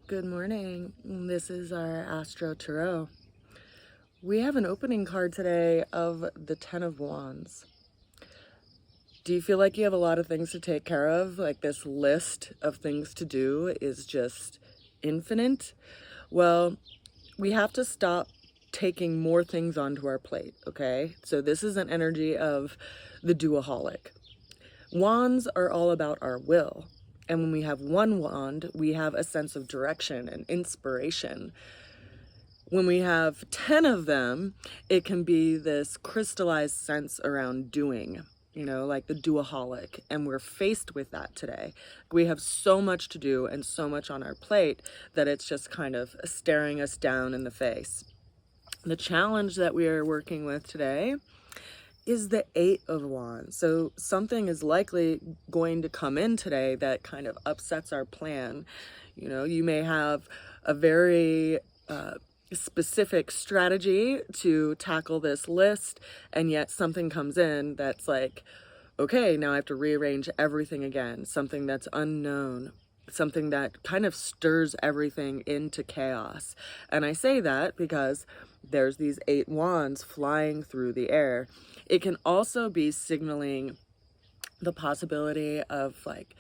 Good morning. This is our Astro Tarot. We have an opening card today of the Ten of Wands. Do you feel like you have a lot of things to take care of? Like this list of things to do is just infinite? Well, we have to stop taking more things onto our plate, okay? So this is an energy of the duoholic. Wands are all about our will. And when we have one wand, we have a sense of direction and inspiration. When we have 10 of them, it can be this crystallized sense around doing, like the duoholic. And we're faced with that today. We have so much to do and so much on our plate that it's just kind of staring us down in the face. The challenge that we are working with today is the Eight of Wands. So something is likely going to come in today that kind of upsets our plan. You may have a very specific strategy to tackle this list, and yet something comes in that's like, okay, now I have to rearrange everything again. Something that's unknown, something that kind of stirs everything into chaos. And I say that because there's these 8 wands flying through the air. It can also be signaling the possibility of like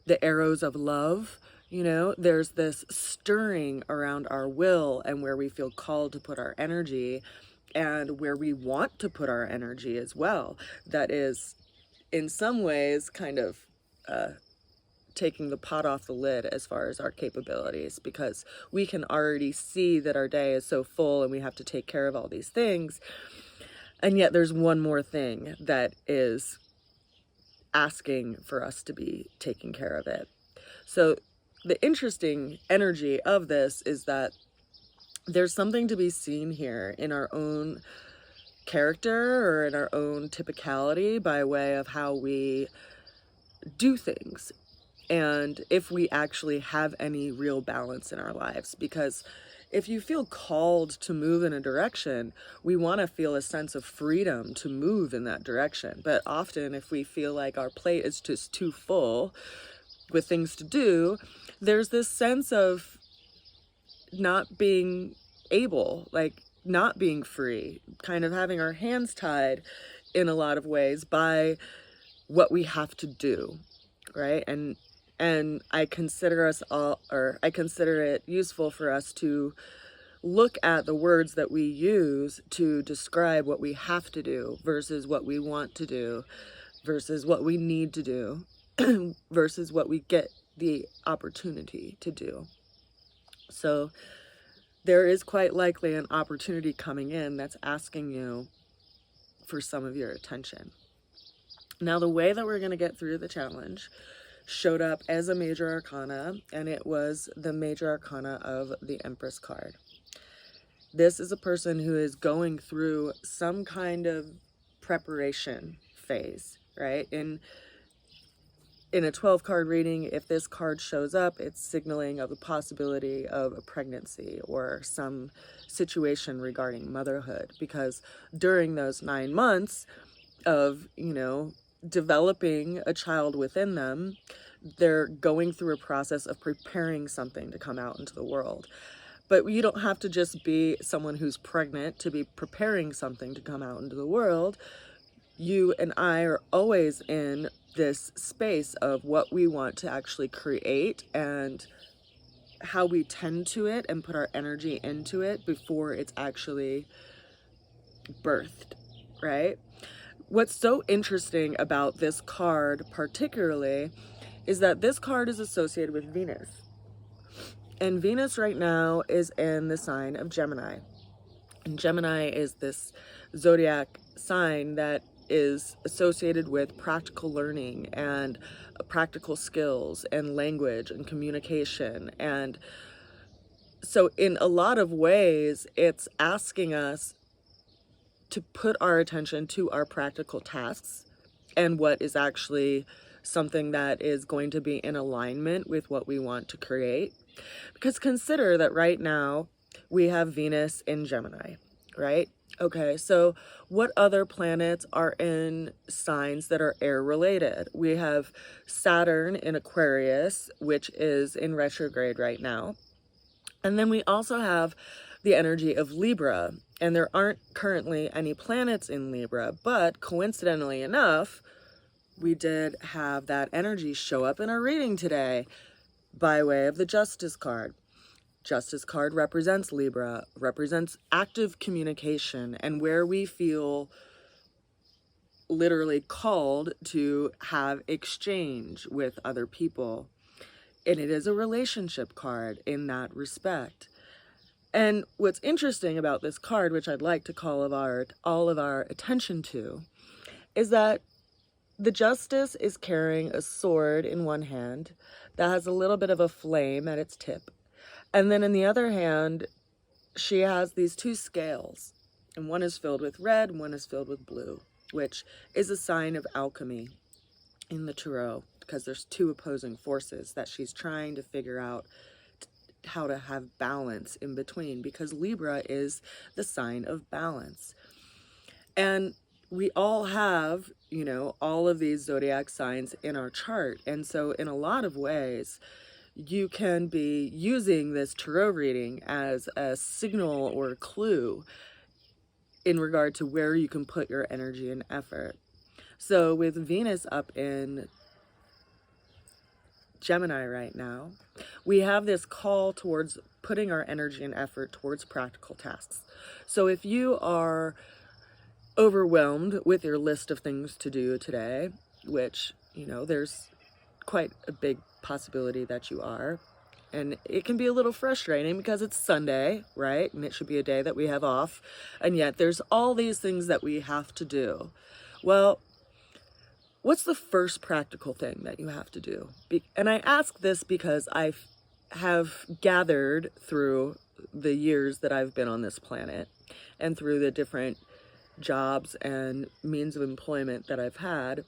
the arrows of love. There's this stirring around our will and where we feel called to put our energy and where we want to put our energy as well. That is in some ways kind of taking the pot off the lid as far as our capabilities, because we can already see that our day is so full and we have to take care of all these things. And yet there's one more thing that is asking for us to be taking care of it. So the interesting energy of this is that there's something to be seen here in our own character or in our own typicality by way of how we do things. And if we actually have any real balance in our lives, because if you feel called to move in a direction, we want to feel a sense of freedom to move in that direction. But often if we feel like our plate is just too full with things to do, there's this sense of not being able, like not being free, kind of having our hands tied in a lot of ways by what we have to do, right? And I consider it useful for us to look at the words that we use to describe what we have to do versus what we want to do versus what we need to do versus what we get the opportunity to do. So there is quite likely an opportunity coming in that's asking you for some of your attention. Now, the way that we're going to get through the challenge showed up as a major arcana, and it was the major arcana of the Empress card. This is a person who is going through some kind of preparation phase, right? In a 12-card reading, if this card shows up, it's signaling of the possibility of a pregnancy or some situation regarding motherhood, because during those 9 months of, developing a child within them, they're going through a process of preparing something to come out into the world. But you don't have to just be someone who's pregnant to be preparing something to come out into the world. You and I are always in this space of what we want to actually create and how we tend to it and put our energy into it before it's actually birthed, right? What's so interesting about this card particularly is that this card is associated with Venus. And Venus right now is in the sign of Gemini. And Gemini is this zodiac sign that is associated with practical learning and practical skills and language and communication. And so in a lot of ways, it's asking us to put our attention to our practical tasks and what is actually something that is going to be in alignment with what we want to create. Because consider that right now we have Venus in Gemini, right? Okay, so what other planets are in signs that are air related? We have Saturn in Aquarius, which is in retrograde right now. And then we also have the energy of Libra, and there aren't currently any planets in Libra, but coincidentally enough, we did have that energy show up in our reading today by way of the Justice card. Justice card represents Libra, represents active communication and where we feel literally called to have exchange with other people. And it is a relationship card in that respect. And what's interesting about this card, which I'd like to call all of our attention to, is that the Justice is carrying a sword in one hand that has a little bit of a flame at its tip. And then in the other hand, she has these two scales. And one is filled with red, and one is filled with blue, which is a sign of alchemy in the Tarot, because there's two opposing forces that she's trying to figure out how to have balance in between, because Libra is the sign of balance. And we all have, you know, all of these zodiac signs in our chart. And so in a lot of ways, you can be using this tarot reading as a signal or a clue in regard to where you can put your energy and effort. So with Venus up in Gemini right now, we have this call towards putting our energy and effort towards practical tasks. So if you are overwhelmed with your list of things to do today, which, you know, there's quite a big possibility that you are, and it can be a little frustrating because it's Sunday, right? And it should be a day that we have off, and yet there's all these things that we have to do. Well, what's the first practical thing that you have to do? And I ask this because I have gathered through the years that I've been on this planet and through the different jobs and means of employment that I've had,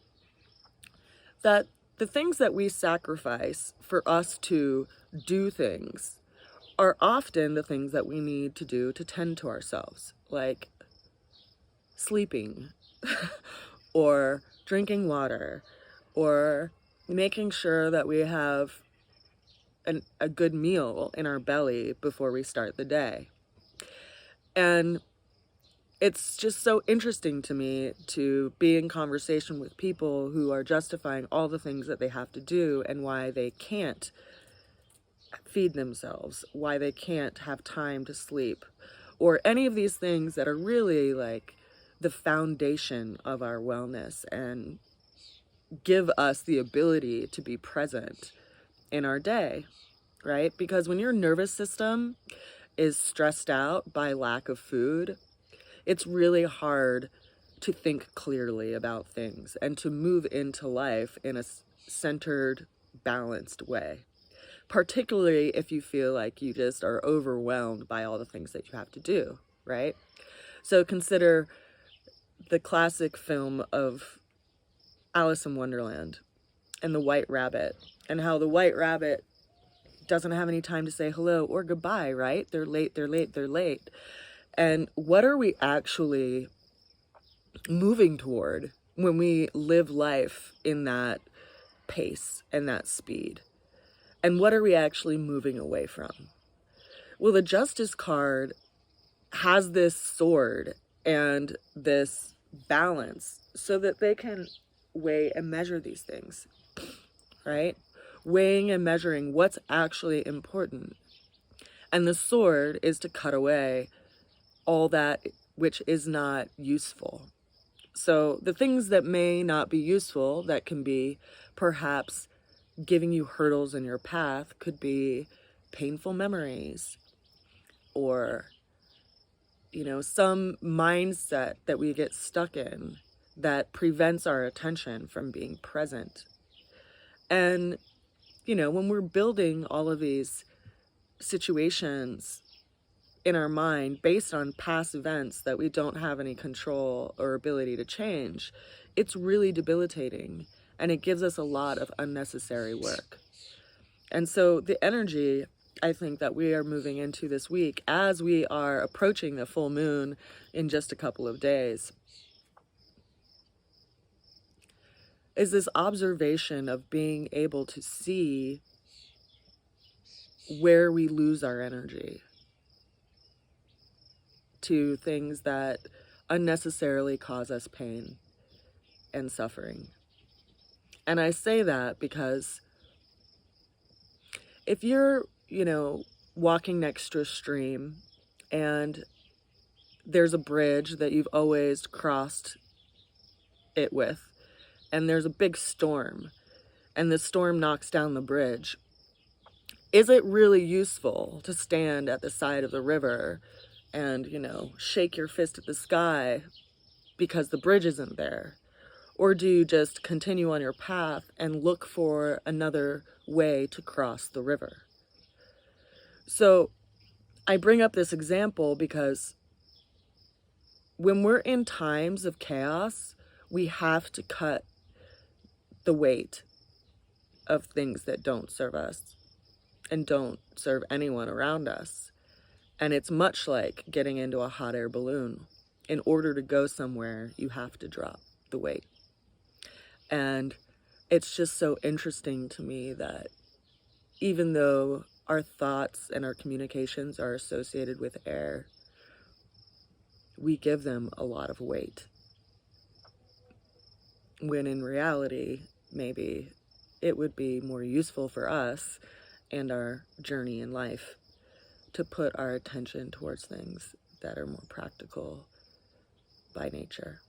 that the things that we sacrifice for us to do things are often the things that we need to do to tend to ourselves, like sleeping or drinking water or making sure that we have a good meal in our belly before we start the day. And it's just so interesting to me to be in conversation with people who are justifying all the things that they have to do and why they can't feed themselves, why they can't have time to sleep, or any of these things that are really like the foundation of our wellness and give us the ability to be present in our day, right? Because when your nervous system is stressed out by lack of food, it's really hard to think clearly about things and to move into life in a centered, balanced way, particularly if you feel like you just are overwhelmed by all the things that you have to do, right? So consider the classic film of Alice in Wonderland and the White Rabbit, and how the White Rabbit doesn't have any time to say hello or goodbye, right? They're late, they're late, they're late. And what are we actually moving toward when we live life in that pace and that speed? And what are we actually moving away from? Well, the Justice card has this sword and this balance so that they can weigh and measure these things, right? Weighing and measuring what's actually important. And the sword is to cut away all that which is not useful. So the things that may not be useful, that can be perhaps giving you hurdles in your path, could be painful memories or, you know, some mindset that we get stuck in that prevents our attention from being present. And, you know, when we're building all of these situations in our mind based on past events that we don't have any control or ability to change, it's really debilitating, and it gives us a lot of unnecessary work. And so the energy, I think, that we are moving into this week, as we are approaching the full moon in just a couple of days, is this observation of being able to see where we lose our energy to things that unnecessarily cause us pain and suffering. And I say that because if you're, walking next to a stream and there's a bridge that you've always crossed it with, and there's a big storm, and the storm knocks down the bridge, is it really useful to stand at the side of the river and, shake your fist at the sky because the bridge isn't there? Or do you just continue on your path and look for another way to cross the river? So I bring up this example because when we're in times of chaos, we have to cut the weight of things that don't serve us and don't serve anyone around us. And it's much like getting into a hot air balloon. In order to go somewhere, you have to drop the weight. And it's just so interesting to me that even though our thoughts and our communications are associated with air, we give them a lot of weight. When in reality, maybe it would be more useful for us and our journey in life to put our attention towards things that are more practical by nature.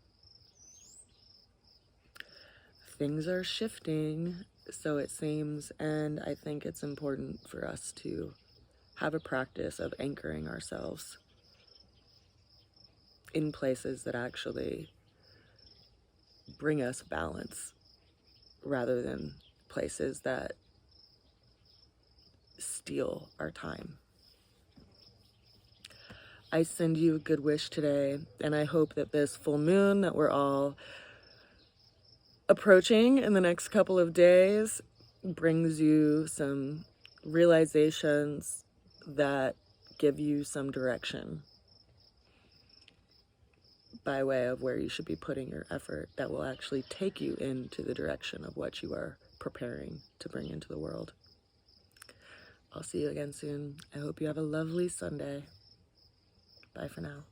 Things are shifting, so it seems, and I think it's important for us to have a practice of anchoring ourselves in places that actually bring us balance rather than places that steal our time. I send you a good wish today, and I hope that this full moon that we're all approaching in the next couple of days brings you some realizations that give you some direction by way of where you should be putting your effort that will actually take you into the direction of what you are preparing to bring into the world. I'll see you again soon. I hope you have a lovely Sunday. Bye for now.